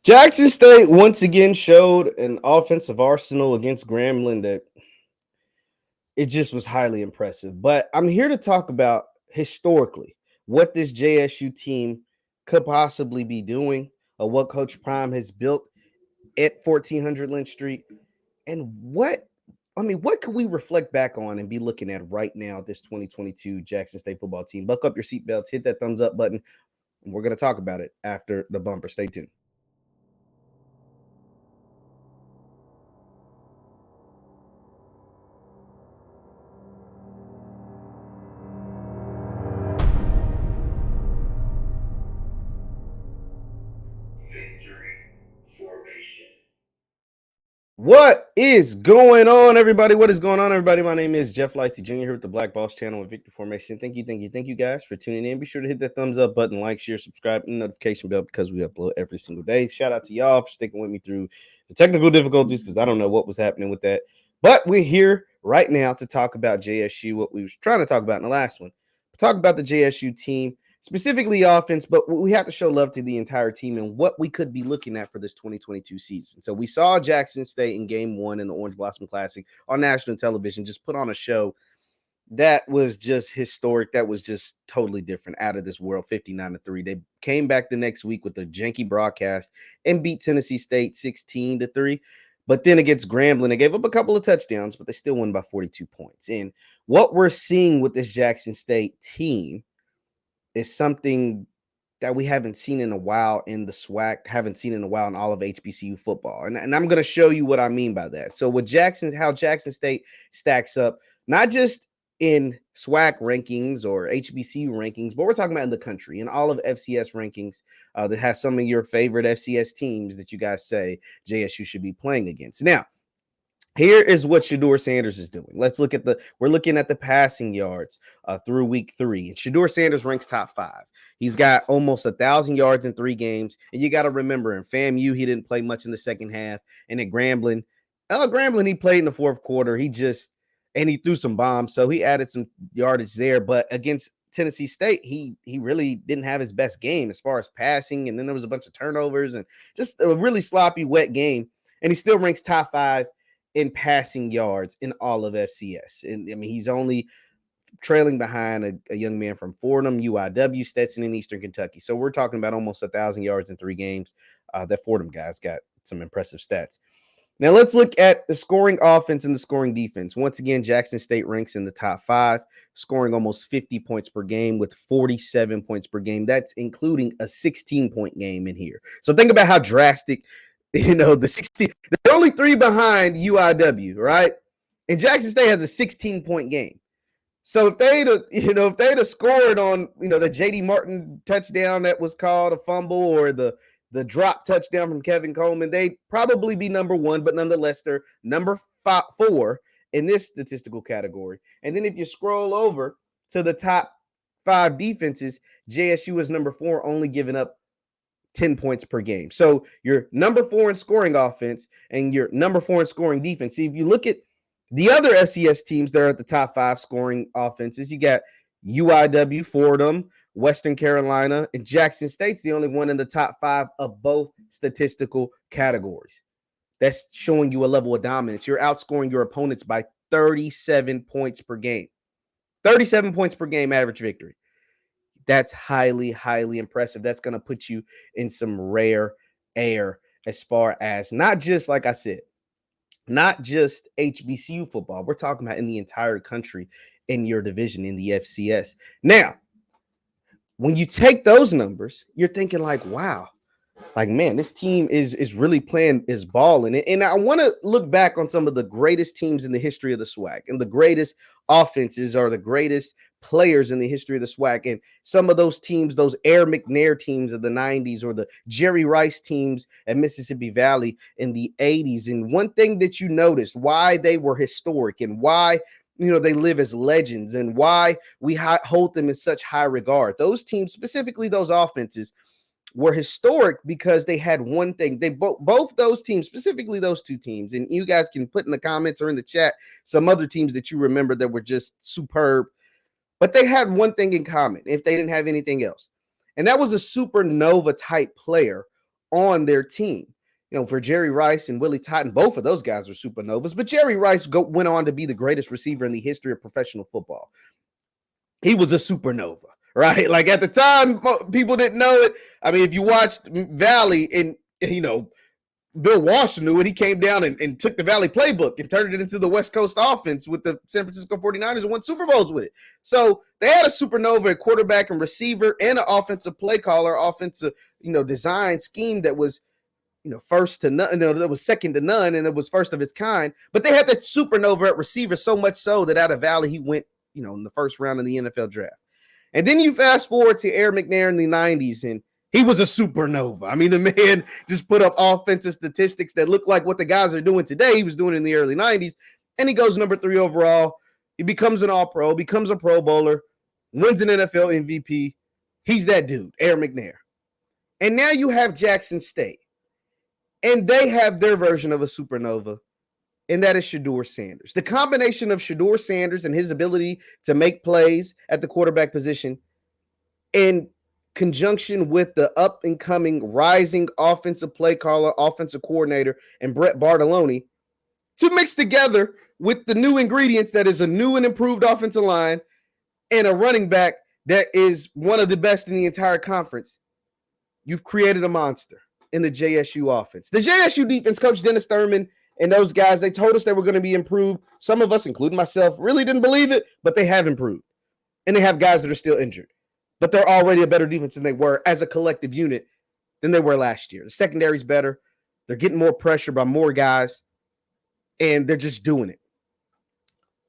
Jackson State once again showed an offensive arsenal against Grambling that it just was highly impressive. But I'm here to talk about historically what this JSU team could possibly be doing, or what Coach Prime has built at 1400 Lynch Street, and what could we reflect back on and be looking at right now, this 2022 Jackson State football team? Buckle up your seatbelts, hit that thumbs up button, and we're going to talk about it after the bumper. Stay tuned. What is going on, everybody? What is going on, everybody? My name is JeffLightsYJr. here with the Black Boss channel with Victory Formation. Thank you guys for tuning in. Be sure to hit that thumbs up button, like, share, subscribe, and notification bell because we upload every single day. Shout out to y'all for sticking with me through the technical difficulties because I don't know what was happening with that. But we're here right now to talk about JSU, what we were trying to talk about in the last one. Talk about the JSU team, specifically offense, but we have to show love to the entire team and what we could be looking at for this 2022 season. So we saw Jackson State in game one in the Orange Blossom Classic on national television, just put on a show that was just historic. That was just totally different, out of this world, 59-3. They came back the next week with a janky broadcast and beat Tennessee State 16-3. But then against Grambling, they gave up a couple of touchdowns, but they still won by 42 points. And what we're seeing with this Jackson State team is something that we haven't seen in a while in the SWAC, haven't seen in a while in all of HBCU football. And I'm going to show you what I mean by that. So with how Jackson State stacks up, not just in SWAC rankings or HBCU rankings, but we're talking about in the country, in all of FCS rankings that has some of your favorite FCS teams that you guys say JSU should be playing against. Now, here is what Shedeur Sanders is doing. We're looking at the passing yards through week 3. And Shedeur Sanders ranks top 5. He's got almost 1,000 yards in 3 games. And you got to remember, in FAMU, he didn't play much in the second half. And at Grambling, he played in the fourth quarter. He threw some bombs. So he added some yardage there. But against Tennessee State, he really didn't have his best game as far as passing. And then there was a bunch of turnovers and just a really sloppy, wet game. And he still ranks top 5 in passing yards in all of FCS. And I mean, he's only trailing behind a young man from Fordham, UIW, Stetson in Eastern Kentucky. So we're talking about almost 1,000 yards in 3 games. That Fordham guy's got some impressive stats. Now let's look at the scoring offense and the scoring defense. Once again, Jackson State ranks in the top 5, scoring almost 50 points per game with 47 points per game. That's including a 16-point game in here. So think about how drastic, the 16, they're only 3 behind UIW, right? And Jackson State has a 16-point game. So if they'd have scored on, the JD Martin touchdown that was called a fumble, or the drop touchdown from Kevin Coleman, they'd probably be number 1, but nonetheless, they're number 4 in this statistical category. And then if you scroll over to the top 5 defenses, JSU is number 4, only giving up 10 points per game. So you're number 4 in scoring offense and you're number 4 in scoring defense. See, if you look at the other FCS teams that are at the top 5 scoring offenses, you got UIW, Fordham, Western Carolina, and Jackson State's the only one in the top 5 of both statistical categories. That's showing you a level of dominance. You're outscoring your opponents by 37 points per game. 37 points per game average victory. That's highly, highly impressive. That's going to put you in some rare air as far as not just, like I said, not just HBCU football. We're talking about in the entire country, in your division, in the FCS. Now, when you take those numbers, you're thinking like, wow, like, man, this team is really playing, is balling. And I want to look back on some of the greatest teams in the history of the SWAC, and the greatest offenses are the greatest players in the history of the SWAC. And some of those teams, those Air McNair teams of the 90s, or the Jerry Rice teams at Mississippi Valley in the 80s. And one thing that you noticed, why they were historic and why they live as legends, and why we hold them in such high regard. Those teams, specifically those offenses, were historic because they had one thing. They both those teams, specifically those 2 teams, and you guys can put in the comments or in the chat some other teams that you remember that were just superb, but they had one thing in common if they didn't have anything else, and that was a supernova type player on their team. You know, for Jerry Rice and Willie Totten, both of those guys were supernovas, but Jerry Rice went on to be the greatest receiver in the history of professional football. He was a supernova, right? Like at the time, people didn't know it. I mean, if you watched Valley and, you know, Bill Walsh knew it. He came down and took the Valley playbook and turned it into the West Coast offense with the San Francisco 49ers and won Super Bowls with it. So they had a supernova at quarterback and receiver and an offensive play caller, offensive, you know, design scheme that was, you know, first to none, that was second to none, and it was first of its kind. But they had that supernova at receiver, so much so that out of Valley, he went, you know, in the first round of the NFL draft. And then you fast forward to Aaron McNair in the 90s, and he was a supernova. I mean, the man just put up offensive statistics that look like what the guys are doing today. He was doing in the early 90s, and he goes number 3 overall. He becomes an all-pro, becomes a Pro Bowler, wins an NFL MVP. He's that dude, Aaron McNair. And now you have Jackson State, and they have their version of a supernova, and that is Shedeur Sanders. The combination of Shedeur Sanders and his ability to make plays at the quarterback position in conjunction with the up-and-coming rising offensive play caller, offensive coordinator, and Brett Bartolone to mix together with the new ingredients that is a new and improved offensive line and a running back that is one of the best in the entire conference. You've created a monster in the JSU offense. The JSU defense, Coach Dennis Thurman and those guys, they told us they were going to be improved. Some of us, including myself, really didn't believe it, but they have improved. And they have guys that are still injured. But they're already a better defense than they were as a collective unit than they were last year. The secondary's better. They're getting more pressure by more guys, and they're just doing it.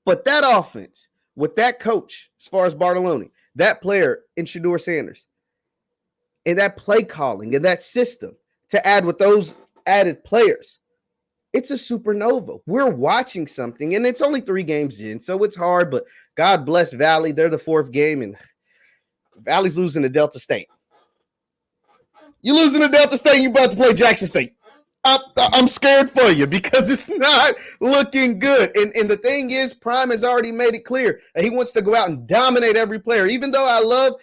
But that offense, with that coach, as far as Bartolone, that player in Shedeur Sanders, and that play calling and that system to add with those added players, it's a supernova. We're watching something, and it's only 3 games in, so it's hard, but God bless Valley. They're the 4th game, and Valley's losing to Delta State. You're losing to Delta State, you're about to play Jackson State. I'm scared for you because it's not looking good. And the thing is, Prime has already made it clear that he wants to go out and dominate every player. Even though I love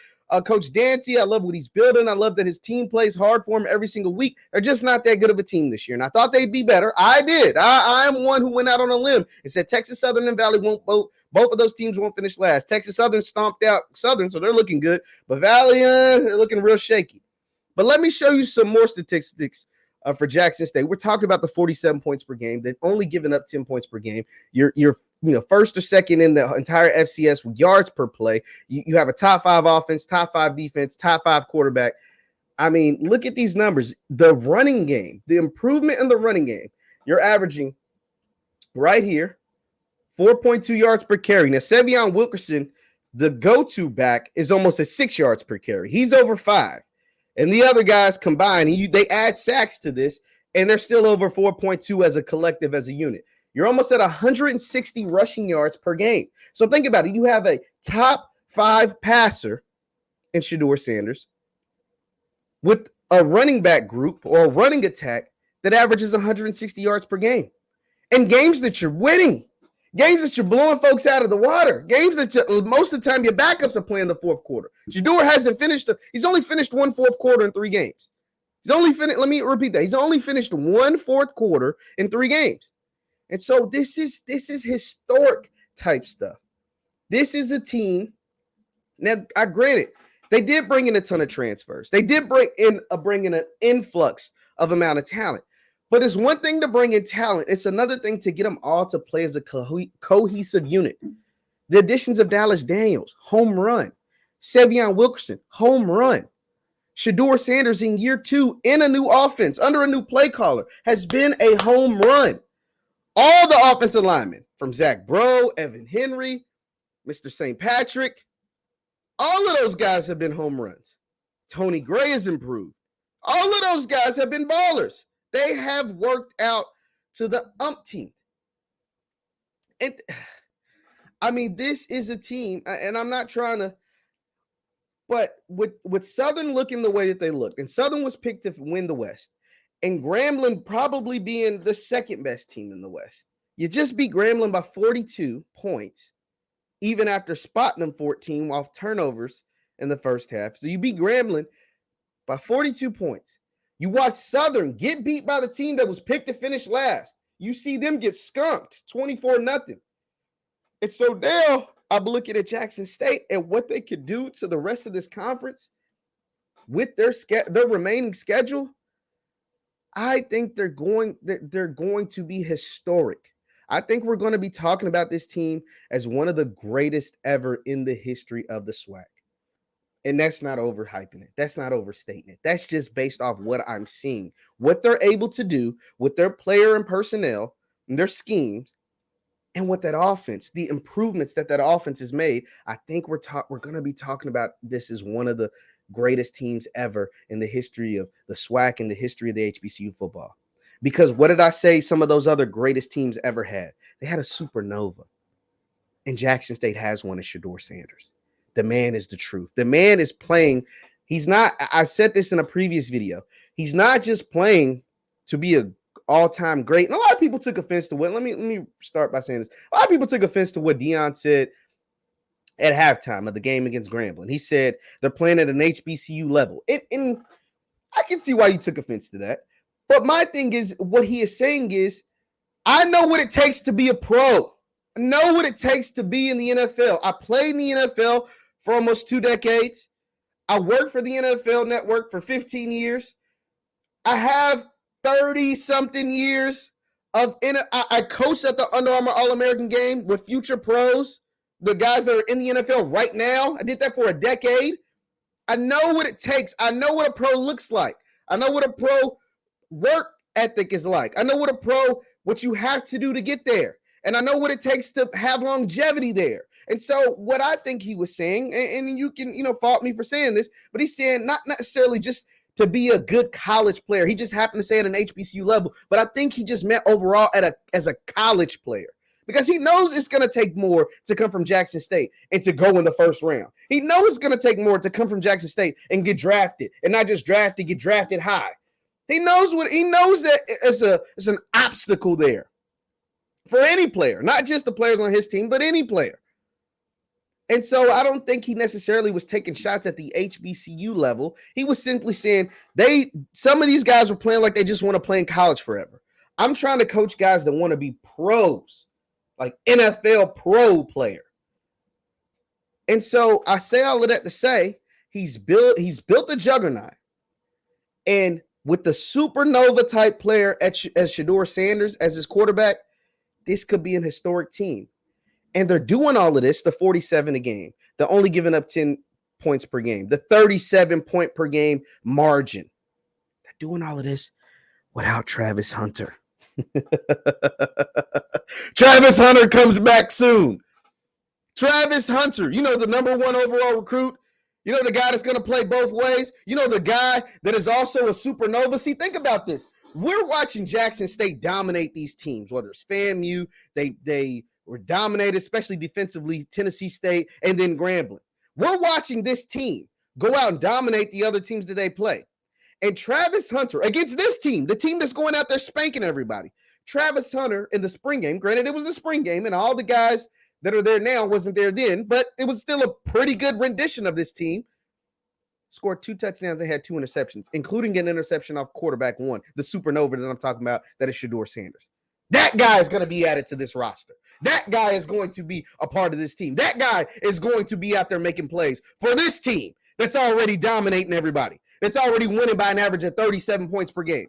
Coach Dancy, I love what he's building. I love that his team plays hard for him every single week. They're just not that good of a team this year. And I thought they'd be better. I did. I am one who went out on a limb and said Texas Southern and Valley won't vote. Both of those teams won't finish last. Texas Southern stomped out Southern, so they're looking good. But Valley, they're looking real shaky. But let me show you some more statistics for Jackson State. We're talking about the 47 points per game. They've only given up 10 points per game. You're first or second in the entire FCS with yards per play. You have a top 5 offense, top 5 defense, top 5 quarterback. I mean, look at these numbers. The running game, the improvement in the running game, you're averaging right here 4.2 yards per carry. Now, Sevion Wilkerson, the go-to back, is almost at 6 yards per carry. He's over 5. And the other guys combined, they add sacks to this, and they're still over 4.2 as a collective, as a unit. You're almost at 160 rushing yards per game. So think about it. You have a top 5 passer in Shedeur Sanders with a running back group or a running attack that averages 160 yards per game. And games that you're winning. Games that you're blowing folks out of the water. Games that most of the time your backups are playing the 4th quarter. Shedeur hasn't finished. He's only finished 1 4th quarter in 3 games. He's only finished. Let me repeat that. He's only finished 1 4th quarter in 3 games. And so this is historic type stuff. This is a team. Now, I granted, they did bring in a ton of transfers. They did bring in an influx of amount of talent. But it's one thing to bring in talent. It's another thing to get them all to play as a cohesive unit. The additions of Dallas Daniels, home run. Sevion Wilkerson, home run. Shedeur Sanders in year 2 in a new offense, under a new play caller, has been a home run. All the offensive linemen, from Zach Bro, Evan Henry, Mr. St. Patrick, all of those guys have been home runs. Tony Gray has improved. All of those guys have been ballers. They have worked out to the umpteenth. And I mean, this is a team, and I'm not trying to, but with Southern looking the way that they look, and Southern was picked to win the West, and Grambling probably being the 2nd best team in the West. You just beat Grambling by 42 points, even after spotting them 14 off turnovers in the first half. So you beat Grambling by 42 points. You watch Southern get beat by the team that was picked to finish last. You see them get skunked 24-0. And so now I'm looking at Jackson State and what they could do to the rest of this conference with their remaining schedule. I think they're going to be historic. I think we're going to be talking about this team as one of the greatest ever in the history of the SWAC. And that's not overhyping it. That's not overstating it. That's just based off what I'm seeing, what they're able to do with their player and personnel and their schemes, and what that offense, the improvements that offense has made. I think we're going to be talking about this as one of the greatest teams ever in the history of the SWAC and the history of the HBCU football. Because what did I say some of those other greatest teams ever had? They had a supernova. And Jackson State has one in Shedeur Sanders. The man is the truth. The man is playing. He's not, I said this in a previous video. He's not just playing to be an all-time great. And a lot of people took offense to what, let me start by saying this. A lot of people took offense to what Deion said at halftime of the game against Grambling. He said they're playing at an HBCU level. And I can see why you took offense to that. But my thing is, what he is saying is, I know what it takes to be a pro. I know what it takes to be in the NFL. I played in the NFL for almost 2 decades. I worked for the NFL Network for 15 years. I have 30-something years of I coached at the Under Armour All-American game with future pros, the guys that are in the NFL right now. I did that for a decade. I know what it takes. I know what a pro looks like. I know what a pro work ethic is like. I know what you have to do to get there. And I know what it takes to have longevity there. And so what I think he was saying, and you can, fault me for saying this, but he's saying not necessarily just to be a good college player. He just happened to say at an HBCU level, but I think he just meant overall as a college player, because he knows it's going to take more to come from Jackson State and to go in the first round. He knows it's going to take more to come from Jackson State and get drafted, and not just drafted, get drafted high. He knows that it's an obstacle there for any player, not just the players on his team, but any player. And so I don't think he necessarily was taking shots at the HBCU level. He was simply saying some of these guys were playing like they just want to play in college forever. I'm trying to coach guys that want to be pros, like NFL pro player. And so I say all of that to say he's built a juggernaut. And with the supernova type player as Shedeur Sanders as his quarterback, this could be an historic team. And they're doing all of this, the 47 a game. They're only giving up 10 points per game. The 37 point per game margin. They're doing all of this without Travis Hunter. Travis Hunter comes back soon. Travis Hunter, the number 1 overall recruit. The guy that's going to play both ways. The guy that is also a supernova. See, think about this. We're watching Jackson State dominate these teams, whether it's FAMU, they were dominated, especially defensively, Tennessee State, and then Grambling. We're watching this team go out and dominate the other teams that they play. And Travis Hunter, against this team, the team that's going out there spanking everybody, Travis Hunter in the spring game, granted it was the spring game, and all the guys that are there now wasn't there then, but it was still a pretty good rendition of this team. Scored 2 touchdowns and had 2 interceptions, including an interception off quarterback 1, the supernova that I'm talking about, that is Shedeur Sanders. That guy is going to be added to this roster. That guy is going to be a part of this team. That guy is going to be out there making plays for this team that's already dominating everybody, that's already winning by an average of 37 points per game.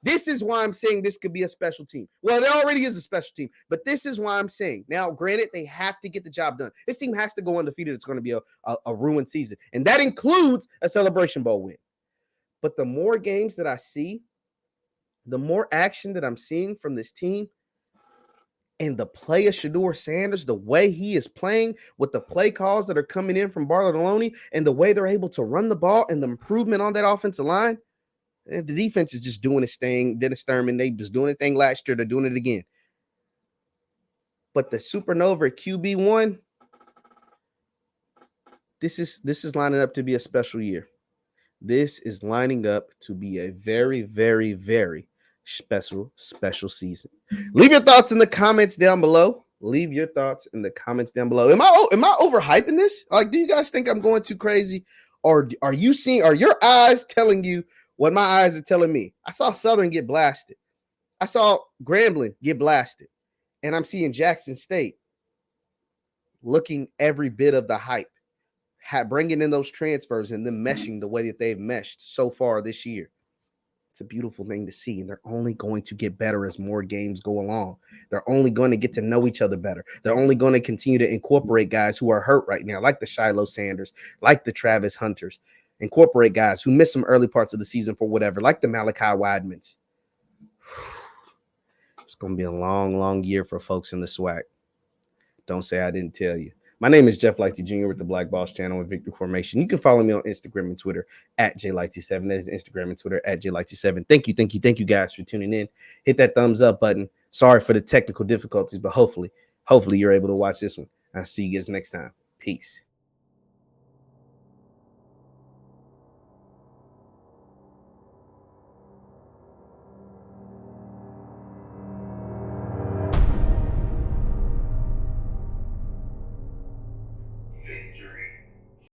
This is why I'm saying this could be a special team. Well, it already is a special team, but this is why I'm saying. Now, granted, they have to get the job done. This team has to go undefeated. It's going to be a ruined season, and that includes a Celebration Bowl win. But the more games that I see, the more action that I'm seeing from this team, and the play of Shedeur Sanders, the way he is playing with the play calls that are coming in from Bartolone, and the way they're able to run the ball and the improvement on that offensive line, the defense is just doing its thing. Dennis Thurman, they was doing a thing last year. They're doing it again. But the supernova at QB1, this is lining up to be a special year. This is lining up to be a very, very, very special season. Leave your thoughts in the comments down below. Am I overhyping this? Like, do you guys think I'm going too crazy? Or are your eyes telling you what my eyes are telling me. I saw Southern get blasted. I saw Grambling get blasted. And I'm seeing Jackson State looking every bit of the hype, bringing in those transfers and then meshing the way that they've meshed so far this year. It's a beautiful thing to see, and they're only going to get better as more games go along. They're only going to get to know each other better. They're only going to continue to incorporate guys who are hurt right now, like the Shedeur Sanders, like the Travis Hunters. Incorporate guys who missed some early parts of the season for whatever, like the Malachi Weidmans. It's going to be a long, long year for folks in the SWAC. Don't say I didn't tell you. My name is JeffLightsYJr with the Black Boss Channel and Victory Formation. You can follow me on Instagram and Twitter at JLightsy7. That is Instagram and Twitter at JLightsy7. Thank you guys for tuning in. Hit that thumbs up button. Sorry for the technical difficulties, but hopefully you're able to watch this one. I'll see you guys next time. Peace.